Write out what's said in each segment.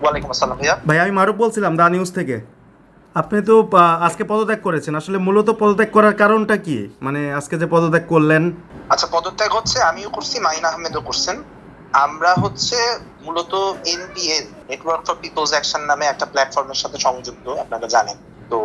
ওয়ালাইকুম আসসালাম ভাইয়া। ভাই আমি মারুফ বলছিলাম দা নিউজ থেকে। আপনি তো আজকে পদত্যাগ করেছেন, আসলে মূলত পদত্যাগ করার কারণটা কি? মানে আজকে যে পদত্যাগ করলেন। আচ্ছা, পদত্যাগ হচ্ছে আমিও করছি, মাইন আহমেদও করছেন। আমরা হচ্ছে মূলত NPA, network for people's action নামে একটা প্ল্যাটফর্মের সাথে সংযুক্ত, আপনারা জানেন। তো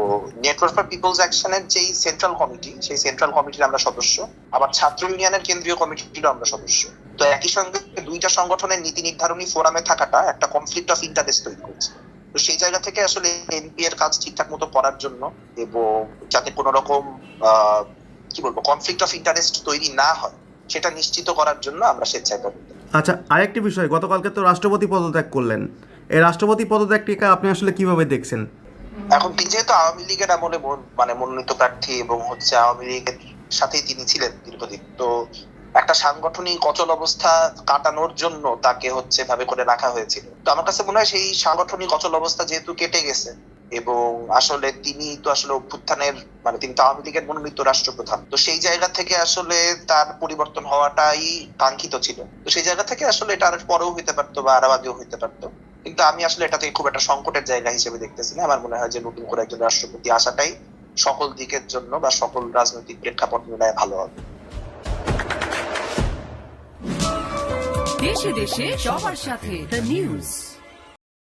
নেটওয়ার্ক ফর পিপলস অ্যাকশনের যেই সেন্ট্রাল কমিটি, সেই সেন্ট্রাল কমিটির আমরা সদস্য। আবার ছাত্র ইউনিয়নের কেন্দ্রীয় কমিটিরও আমরা সদস্য। তো একই সঙ্গে দুইটা সংগঠনের নীতি নির্ধারণী ফোরামে থাকাটা একটা কনফ্লিক্ট অফ ইন্টারেস্ট তৈরি করছে। তো সেই জায়গা থেকে আসলে এনপি এর কাজ ঠিকঠাক মতো করার জন্য এবং যাতে কোনো রকম আহ কি বলবো কনফ্লিক্ট অফ ইন্টারেস্ট তৈরি না হয়, সেটা নিশ্চিত করার জন্য আমরা স্বেচ্ছায় পদত্যাগ। আচ্ছা, আরেকটি বিষয়, গতকালকে তো রাষ্ট্রপতি পদত্যাগ করলেন। এই রাষ্ট্রপতি পদত্যাগটিকে আপনি আসলে কিভাবে দেখছেন? এখন তিনি যেহেতু আওয়ামী লীগের আমলে মনোনীত প্রার্থী এবং হচ্ছে আওয়ামী লীগের সাথেই তিনি ছিলেন দীর্ঘদিন, তো একটা সাংগঠনিক অচল অবস্থা কাটানোর জন্য তাকে হচ্ছে ভাবে করে রাখা হয়েছিল। তো আমার কাছে মনে হয় সেই সাংগঠনিক অচল অবস্থা যেহেতু কেটে গেছে এবং আসলে তিনি তো আসলে অভ্যুত্থানের তিনি তো আওয়ামী লীগের মনোনীত রাষ্ট্রপ্রধান, তো সেই জায়গা থেকে আসলে তার পরিবর্তন হওয়াটাই কাঙ্ক্ষিত ছিল। তো সেই জায়গা থেকে আসলে এটা আর পরেও হইতে পারতো বা আরো আগেও হইতে পারতো, কিন্তু আমি আসলে এটাকে খুব একটা সংকটের জায়গা হিসেবে দেখতেছি না। আমার মনে হয় যে নতুন করে একজন রাষ্ট্রপতি আসাটাই সকল দিকের জন্য বা সকল রাজনৈতিক প্রেক্ষাপট মিলায় ভালো হবে। দেশে দেশে সবার সাথে দ্য নিউজ।